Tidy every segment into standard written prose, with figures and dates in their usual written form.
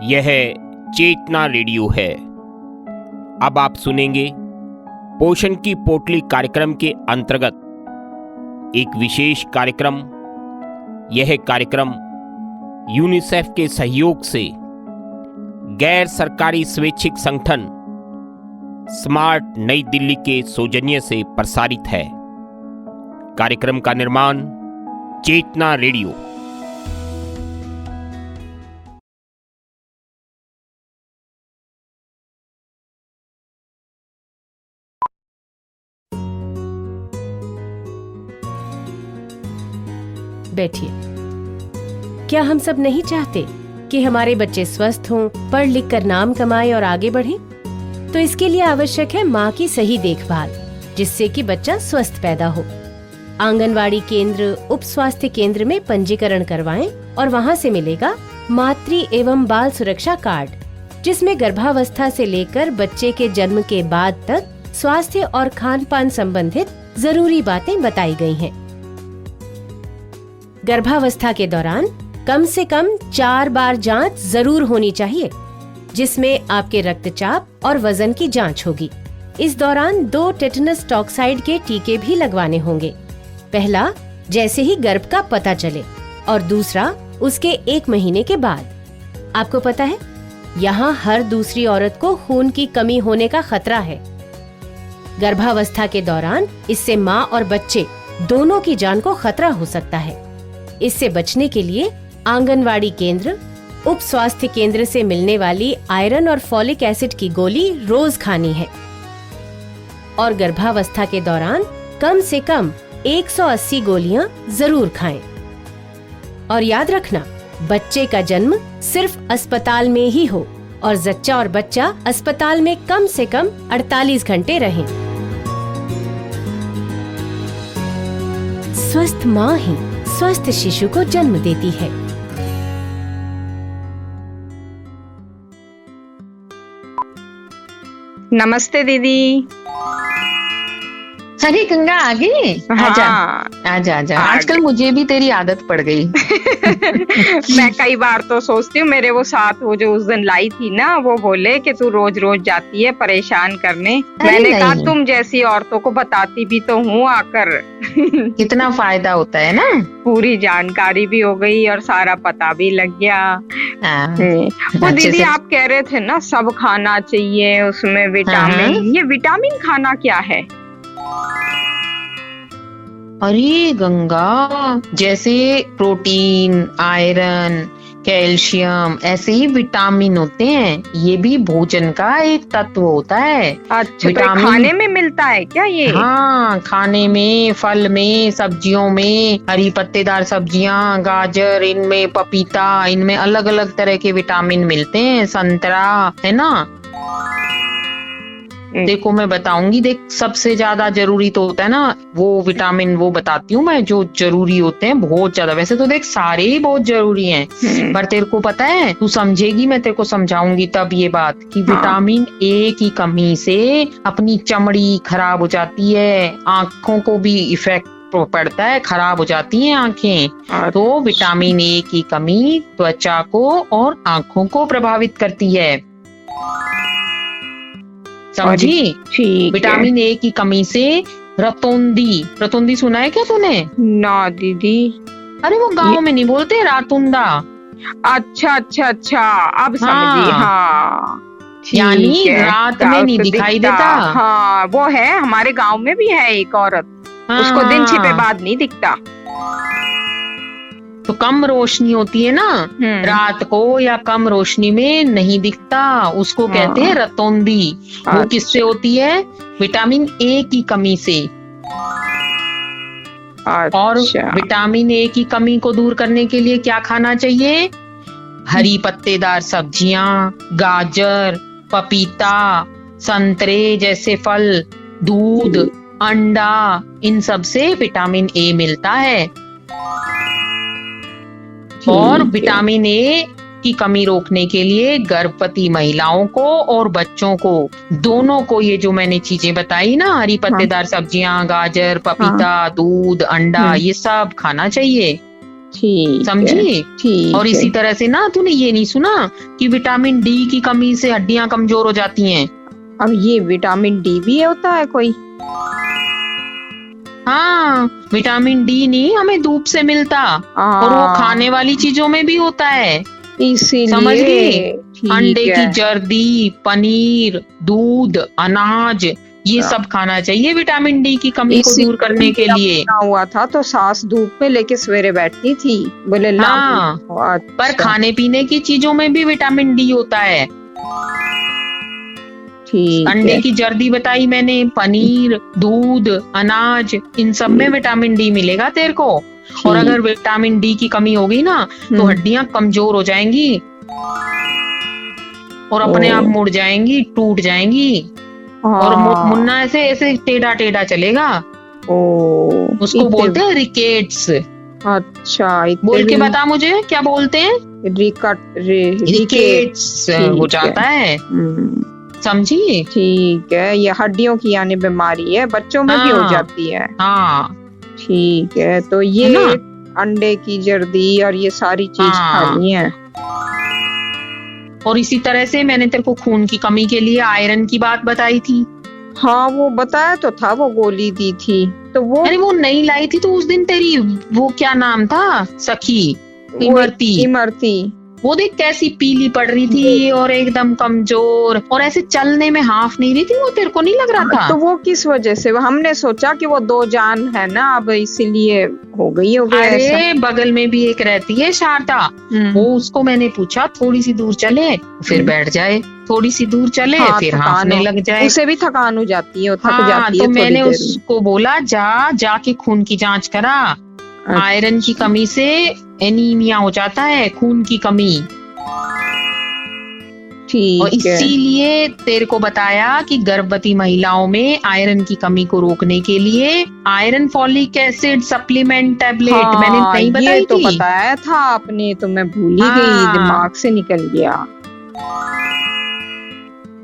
यह चेतना रेडियो है। अब आप सुनेंगे पोषण की पोटली कार्यक्रम के अंतर्गत एक विशेष कार्यक्रम। यह कार्यक्रम यूनिसेफ के सहयोग से गैर सरकारी स्वैच्छिक संगठन स्मार्ट नई दिल्ली के सौजन्य से प्रसारित है। कार्यक्रम का निर्माण चेतना रेडियो। बैठिए। क्या हम सब नहीं चाहते कि हमारे बच्चे स्वस्थ हों, पढ़ लिख कर नाम कमाएं और आगे बढ़ें? तो इसके लिए आवश्यक है माँ की सही देखभाल, जिससे कि बच्चा स्वस्थ पैदा हो। आंगनवाड़ी केंद्र, उप स्वास्थ्य केंद्र में पंजीकरण करवाएं और वहाँ से मिलेगा मातृ एवं बाल सुरक्षा कार्ड, जिसमें गर्भावस्था से लेकर बच्चे के जन्म के बाद तक स्वास्थ्य और खान पान संबंधित जरूरी बातें बताई गई हैं। गर्भावस्था के दौरान कम से कम 4 बार जांच जरूर होनी चाहिए, जिसमें आपके रक्तचाप और वजन की जांच होगी। इस दौरान 2 टेटनस टॉक्साइड के टीके भी लगवाने होंगे। पहला जैसे ही गर्भ का पता चले और दूसरा उसके 1 महीने के बाद। आपको पता है, यहाँ हर दूसरी औरत को खून की कमी होने का खतरा है। गर्भावस्था के दौरान इससे माँ और बच्चे दोनों की जान को खतरा हो सकता है। इससे बचने के लिए आंगनवाड़ी केंद्र, उप स्वास्थ्य केंद्र से मिलने वाली आयरन और फॉलिक एसिड की गोली रोज खानी है और गर्भावस्था के दौरान कम से कम 180 गोलियां जरूर खाएं। और याद रखना, बच्चे का जन्म सिर्फ अस्पताल में ही हो और जच्चा और बच्चा अस्पताल में कम से कम 48 घंटे रहें। स्वस्थ माँ ही स्वस्थ शिशु को जन्म देती है। नमस्ते दीदी। अरे गंगा आ गई? आजा आजा आजा। आजकल मुझे भी तेरी आदत पड़ गई। मैं कई बार तो सोचती हूँ, मेरे वो साथ वो जो उस दिन लाई थी ना, वो बोले कि तू रोज रोज जाती है परेशान करने। मैंने कहा तुम जैसी औरतों को बताती भी तो हूँ आकर। कितना फायदा होता है ना। पूरी जानकारी भी हो गई और सारा पता भी लग गया। वो दीदी आप कह रहे थे ना, सब खाना चाहिए उसमें विटामिन। ये विटामिन खाना क्या है? अरे गंगा, जैसे प्रोटीन, आयरन, कैल्शियम, ऐसे ही विटामिन होते हैं। ये भी भोजन का एक तत्व होता है। अच्छा, विटामिन तो खाने में मिलता है क्या ये? हाँ, खाने में, फल में, सब्जियों में, हरी पत्तेदार सब्जियां, गाजर, इनमें पपीता, इनमें अलग अलग तरह के विटामिन मिलते हैं। संतरा है ना। देखो मैं बताऊंगी, देख सबसे ज्यादा जरूरी तो होता है ना वो विटामिन, वो बताती हूँ मैं, जो जरूरी होते हैं बहुत ज्यादा। वैसे तो देख सारे ही बहुत जरूरी हैं, पर तेरे को पता है, तू समझेगी, मैं तेरे को समझाऊंगी तब ये बात कि विटामिन ए की कमी से अपनी चमड़ी खराब हो जाती है, आंखों को भी इफेक्ट पड़ता है, खराब हो जाती हैं आंखें। तो विटामिन ए की कमी त्वचा को और आंखों को प्रभावित करती है, समझी? विटामिन ए की कमी से रतौंदी सुना है क्या तूने? ना दीदी। अरे वो गांव में नहीं बोलते, रातुंदा। अच्छा अच्छा अच्छा, अब समझी। हाँ, यानी रात में नहीं दिखाई देता। हाँ, वो है, हमारे गांव में भी है एक औरत, उसको दिन छिपे बाद नहीं दिखता। तो कम रोशनी होती है ना रात को, या कम रोशनी में नहीं दिखता, उसको कहते हैं रतौंदी। वो किससे होती है? विटामिन ए की कमी से। और विटामिन ए की कमी को दूर करने के लिए क्या खाना चाहिए? हरी पत्तेदार सब्जियां, गाजर, पपीता, संतरे जैसे फल, दूध, अंडा, इन सब से विटामिन ए मिलता है। और विटामिन ए की कमी रोकने के लिए गर्भवती महिलाओं को और बच्चों को, दोनों को, ये जो मैंने चीजें बताई ना, हरी पत्तेदार सब्जियां, गाजर, पपीता, दूध, अंडा, ये सब खाना चाहिए। ठीक समझी? ठीक और इसी तरह से ना तूने ये नहीं सुना कि विटामिन डी की कमी से हड्डियां कमजोर हो जाती हैं? अब ये विटामिन डी भी होता है कोई? हाँ, विटामिन डी नहीं हमें धूप से मिलता, और वो खाने वाली चीजों में भी होता है, इसीलिए समझ गई? ठीक अंडे की है। जर्दी, पनीर, दूध, अनाज, ये सब खाना चाहिए विटामिन डी की कमी को दूर करने के लिए। ना हुआ था तो सास धूप में लेके सवेरे बैठती थी, बोले ला। हाँ, पर अच्छा, खाने पीने की चीजों में भी विटामिन डी होता है। ठीक अंडे है। की जर्दी बताई मैंने, पनीर, दूध, अनाज, इन सब में विटामिन डी मिलेगा तेरे को। और अगर विटामिन डी की कमी होगी ना तो हड्डियां कमजोर हो जाएंगी और अपने आप मुड़ जाएंगी, टूट जाएंगी, और मुन्ना ऐसे ऐसे टेढ़ा टेढ़ा चलेगा। उसको बोलते हैं रिकेट्स। अच्छा, बोल के बता मुझे क्या बोलते हैं? रिकेट्स हो जाता है, समझी? ठीक है, ये हड्डियों की यानी बीमारी है, बच्चों में भी हो जाती है। हाँ, ठीक है, तो ये अंडे की जर्दी और ये सारी चीज खानी है। और इसी तरह से मैंने तेरे को खून की कमी के लिए आयरन की बात बताई थी। हाँ, वो बताया तो था, वो गोली दी थी तो वो, अरे वो नहीं लाई थी तो उस दिन तेरी वो क्या नाम था, सखी इमरती, वो देख कैसी पीली पड़ रही थी और एकदम कमजोर, और ऐसे चलने में हाफ नहीं रही थी, वो तेरे को नहीं लग रहा था? तो वो किस वजह से? हमने सोचा कि वो दो जान है ना, अब इसीलिए हो गई अरे बगल में भी एक रहती है शारदा, वो उसको मैंने पूछा थोड़ी सी दूर चले फिर बैठ जाए, थोड़ी सी दूर चले फिर हांफने लग जाए, उसे भी थकान हो जाती है, थक जाती है। तो मैंने उसको बोला जाके खून की जांच करा। आयरन की कमी से एनीमिया हो जाता है, खून की कमी। ठीक और इसीलिए तेरे को बताया कि गर्भवती महिलाओं में आयरन की कमी को रोकने के लिए iron folic acid supplement tablet मैंने नहीं बताई ये तो बताया था आपने, तो मैं भूल ही गई, दिमाग से निकल गया।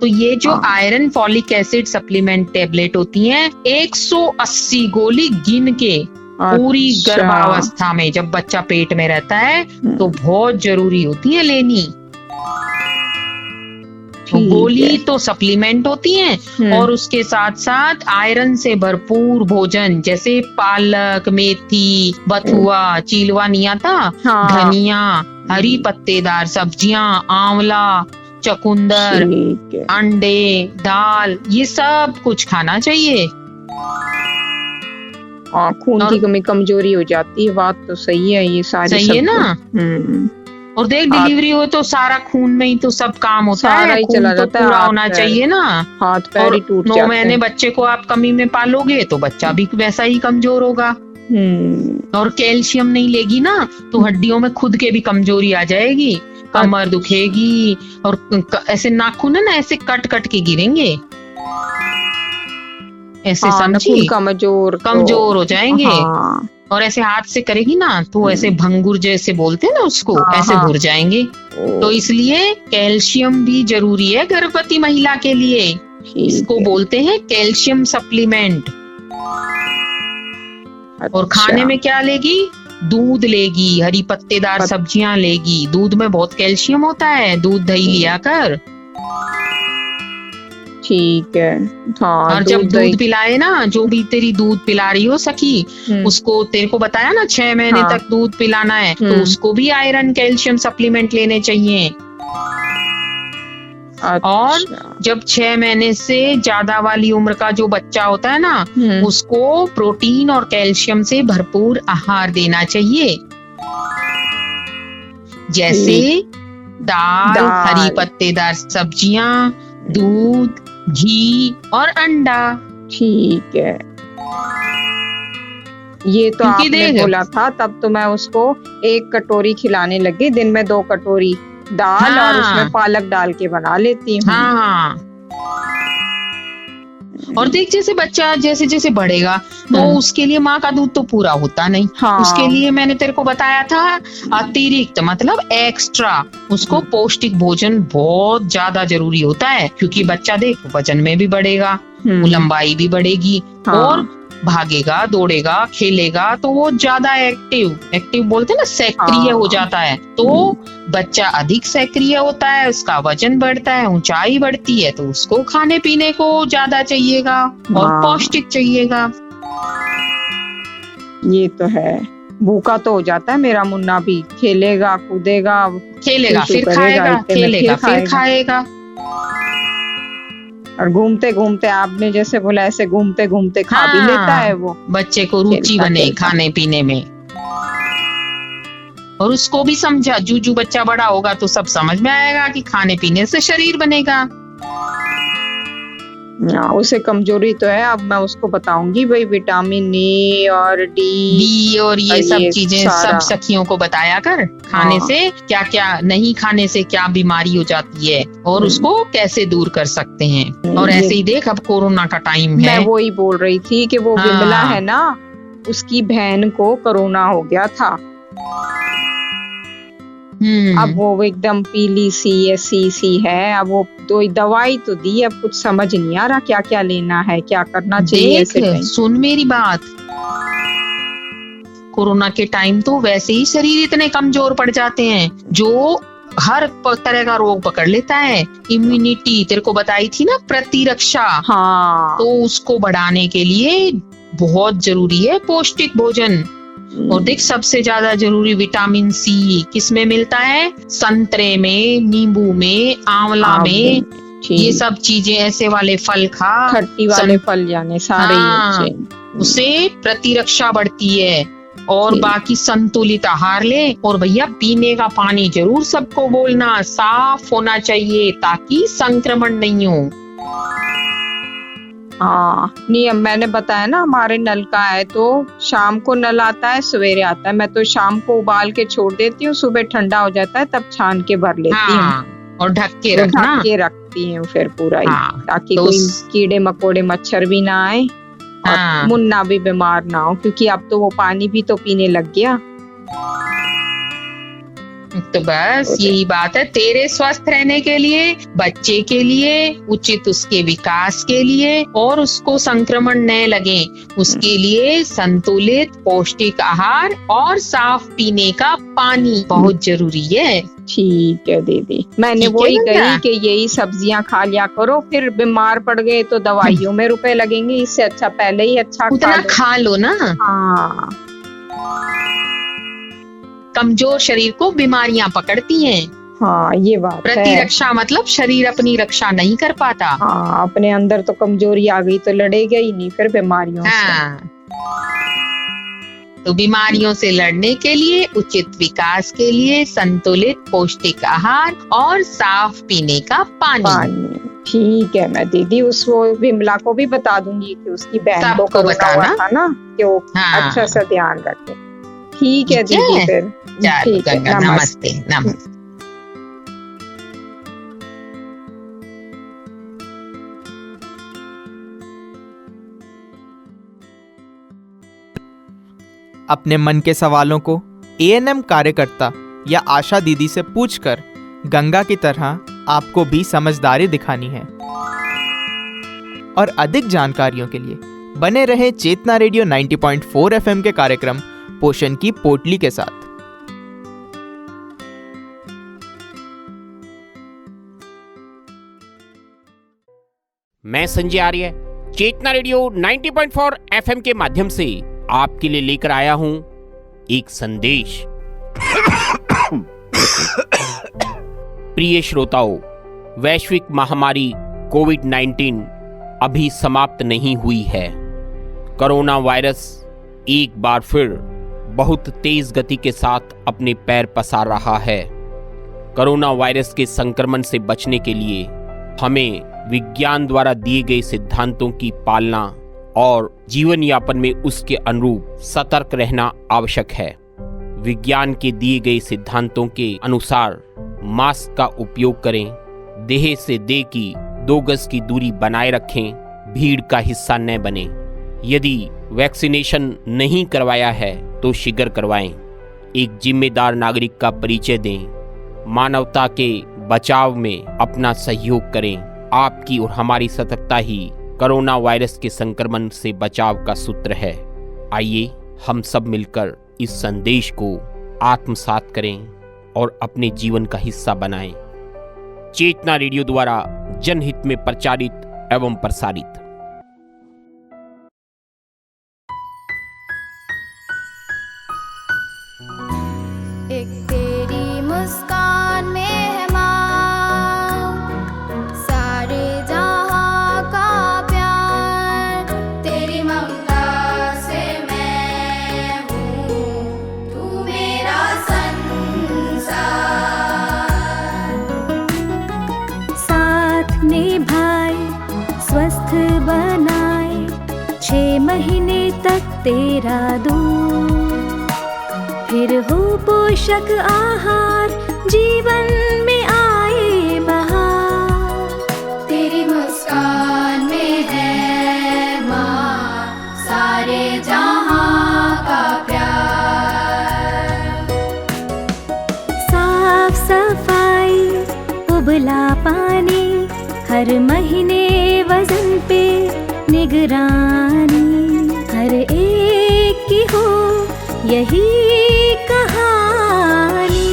तो ये जो iron folic acid supplement tablet होती हैं, 180 गोली गिन के पूरी गर्भावस्था में जब बच्चा पेट में रहता है तो बहुत जरूरी होती है लेनी। गोली तो सप्लीमेंट होती हैं और उसके साथ साथ आयरन से भरपूर भोजन, जैसे पालक, मेथी, बथुआ, चीलवा नहीं आता, धनिया, हरी पत्तेदार सब्जियां, आंवला, चकुंदर, अंडे, दाल, ये सब कुछ खाना चाहिए। खून की कमी कमजोरी हो जाती है, बात तो सही है, ये सारी सही है ना। और देख डिलीवरी हो तो सारा खून में ही तो सब काम होता है, खून तो पूरा होना चाहिए ना, हाथ पैर ही टूट जाते हैं। 9 महीने बच्चे को आप कमी में पालोगे तो बच्चा भी वैसा ही कमजोर होगा। और कैल्शियम नहीं लेगी ना तो हड्डियों में खुद के भी कमजोरी आ जाएगी, कमर दुखेगी, और ऐसे नाखून है ना ऐसे कट कट के गिरेंगे, ऐसे समझी, कमजोर हो जाएंगे। और ऐसे हाथ से करेगी ना तो ऐसे भंगुर जैसे बोलते हैं ना उसको, ऐसे भुर जाएंगे। तो इसलिए कैल्शियम भी जरूरी है गर्भवती महिला के लिए, इसको बोलते हैं कैल्शियम सप्लीमेंट। और खाने में क्या लेगी? दूध लेगी, हरी पत्तेदार सब्जियां लेगी, दूध में बहुत कैल्शियम होता है, दूध दही लिया कर। ठीक है, हाँ। और जब दूध पिलाए ना, जो भी तेरी दूध पिला रही हो सखी, उसको तेरे को बताया ना 6 महीने तक दूध पिलाना है, तो उसको भी आयरन कैल्शियम सप्लीमेंट लेने चाहिए। और जब 6 महीने से ज्यादा वाली उम्र का जो बच्चा होता है ना, उसको प्रोटीन और कैल्शियम से भरपूर आहार देना चाहिए, जैसे दाल, हरी पत्तेदार सब्जियां, दूध, घी और अंडा। ठीक है, ये तो आपने बोला था, तब तो मैं उसको 1 कटोरी खिलाने लगी, दिन में 2 कटोरी दाल और उसमें पालक डाल के बना लेती हूँ। और देख जैसे बच्चा जैसे जैसे बढ़ेगा तो उसके लिए माँ का दूध तो पूरा होता नहीं, उसके लिए मैंने तेरे को बताया था अतिरिक्त मतलब एक्स्ट्रा उसको पौष्टिक भोजन बहुत ज्यादा जरूरी होता है, क्योंकि बच्चा देख वजन में भी बढ़ेगा, लंबाई भी बढ़ेगी और भागेगा, दौड़ेगा, खेलेगा तो वो ज्यादा एक्टिव बोलते हैं ना, सक्रिय हो जाता है। तो बच्चा अधिक सक्रिय होता है, उसका वजन बढ़ता है, ऊंचाई बढ़ती है, तो उसको खाने पीने को ज्यादा चाहिएगा और पौष्टिक चाहिएगा। ये तो है। भूखा तो हो जाता है मेरा मुन्ना भी, खेलेगा कूदेगा, फिर खाएगा, खेलेगा फिर खाएगा। और घूमते घूमते, आपने जैसे बोला ऐसे घूमते घूमते खा भी लेता है वो। बच्चे को रुचि बने खाने पीने में, और उसको भी समझा, जू बच्चा बड़ा होगा तो सब समझ में आएगा कि खाने पीने से शरीर बनेगा। उसे कमजोरी तो है, अब मैं उसको बताऊंगी भाई विटामिन ए और डी और ये सब चीजें सब सखियों को बताया कर, खाने से क्या क्या, नहीं खाने से क्या बीमारी हो जाती है और उसको कैसे दूर कर सकते हैं। और ऐसे ही देख, अब कोरोना का टाइम है, मैं वही बोल रही थी कि वो विमला है ना, उसकी बहन को कोरोना हो गया था। अब वो एकदम पीली सी ऐसी है। अब वो दवाई तो दी, अब कुछ समझ नहीं आ रहा क्या क्या लेना है, क्या करना चाहिए। सुन मेरी बात, कोरोना के टाइम तो वैसे ही शरीर इतने कमजोर पड़ जाते हैं, जो हर तरह का रोग पकड़ लेता है। इम्यूनिटी तेरे को बताई थी ना, प्रतिरक्षा, तो उसको बढ़ाने के लिए बहुत जरूरी है पौष्टिक भोजन। और देख, सबसे ज्यादा जरूरी विटामिन सी किसमें मिलता है? संतरे में, नींबू में, आंवला में। ये सब चीजें, ऐसे वाले फल खा, खट्टी वाले फल यानी सारे, उससे प्रतिरक्षा बढ़ती है। और बाकी संतुलित आहार ले। और भैया, पीने का पानी जरूर सबको बोलना साफ होना चाहिए, ताकि संक्रमण नहीं हो। नियम मैंने बताया ना, हमारे नल का है तो शाम को नल आता है, सवेरे आता है। मैं तो शाम को उबाल के छोड़ देती हूँ, सुबह ठंडा हो जाता है तब छान के भर लेती हूँ। और ढक के रखती हूँ फिर पूरा ही, ताकि कोई कीड़े मकोड़े मच्छर भी ना आए और मुन्ना भी बीमार ना हो, क्योंकि अब तो वो पानी भी तो पीने लग गया। तो बस यही बात है, तेरे स्वस्थ रहने के लिए, बच्चे के लिए, उचित उसके विकास के लिए, और उसको संक्रमण न लगे उसके लिए संतुलित पौष्टिक आहार और साफ पीने का पानी बहुत जरूरी है। ठीक है दीदी, मैंने वही कही कि यही सब्जियां खा लिया करो, फिर बीमार पड़ गए तो दवाइयों में रुपए लगेंगे, इससे अच्छा पहले ही अच्छा उतना खा लो ना। कमजोर शरीर को बीमारियां पकड़ती हैं। ये बात है। प्रतिरक्षा मतलब शरीर अपनी रक्षा नहीं कर पाता। अपने अंदर तो कमजोरी आ गई तो लड़ेगा ही नहीं फिर बीमारियों से। तो बीमारियों से लड़ने के लिए, उचित विकास के लिए संतुलित पौष्टिक आहार और साफ पीने का पानी। ठीक है, मैं दीदी उस विमला को भी बता दूंगी कि उसकी बहन को कोरोना हुआ था ना, कि वो अच्छा सा ध्यान रखे। ठीक है दीदी, फिर ठीक है, नमस्ते। अपने मन के सवालों को एएनएम कार्यकर्ता या आशा दीदी से पूछकर गंगा की तरह आपको भी समझदारी दिखानी है। और अधिक जानकारियों के लिए बने रहे चेतना रेडियो 90.4 एफएम के कार्यक्रम पोषण की पोटली के साथ। मैं संजय आर्य चेतना रेडियो 90.4 एफएम के माध्यम से आपके लिए लेकर आया हूं एक संदेश। प्रिय श्रोताओं, वैश्विक महामारी कोविड-19 अभी समाप्त नहीं हुई है। कोरोना वायरस एक बार फिर बहुत तेज गति के साथ अपने पैर पसार रहा है। कोरोना वायरस के संक्रमण से बचने के लिए हमें विज्ञान द्वारा दिए गए सिद्धांतों की पालना और जीवन यापन में उसके अनुरूप सतर्क रहना आवश्यक है। विज्ञान के दिए गए सिद्धांतों के अनुसार मास्क का उपयोग करें, देह से देह की 2 गज की दूरी बनाए रखें, भीड़ का हिस्सा न बने। यदि वैक्सीनेशन नहीं करवाया है तो शीघ्र करवाएं। एक जिम्मेदार नागरिक का परिचय दें। मानवता के बचाव में अपना सहयोग करें। आपकी और हमारी सतर्कता ही कोरोना वायरस के संक्रमण से बचाव का सूत्र है। आइए हम सब मिलकर इस संदेश को आत्मसात करें और अपने जीवन का हिस्सा बनाएं। चेतना रेडियो द्वारा जनहित में प्रचारित एवं प्रसारित। एक तेरी मुस्कान में सारे जहां का प्यार, तेरी ममता से मैं हूँ, तू मेरा संसार। साथ निभाए स्वस्थ बनाए 6 महीने तक तेरा दूध, फिर हो पोषक आहार, जीवन में आए बहार। तेरी मुस्कान में है माँ सारे जहां का प्यार। साफ सफाई उबला पानी, हर महीने वजन पे निगरानी, हर एक की हो यही कहानी।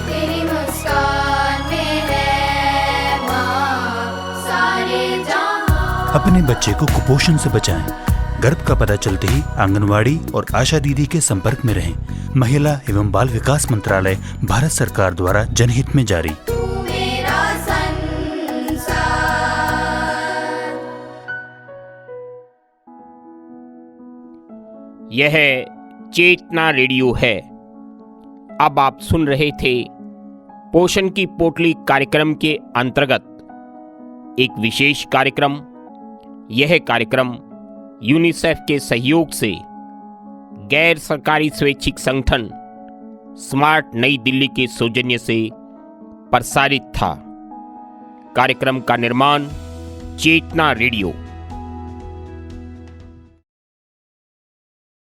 तेरी मुस्कान में है माँ सारे जहां। अपने बच्चे को कुपोषण से बचाएं। गर्भ का पता चलते ही आंगनवाड़ी और आशा दीदी के संपर्क में रहें। महिला एवं बाल विकास मंत्रालय, भारत सरकार द्वारा जनहित में जारी। तू मेरा संसार। यह चेतना रेडियो है। अब आप सुन रहे थे पोषण की पोटली कार्यक्रम के अंतर्गत एक विशेष कार्यक्रम। यह कार्यक्रम यूनिसेफ के सहयोग से गैर सरकारी स्वैच्छिक संगठन स्मार्ट नई दिल्ली के सौजन्य से प्रसारित था। कार्यक्रम का निर्माण चेतना रेडियो।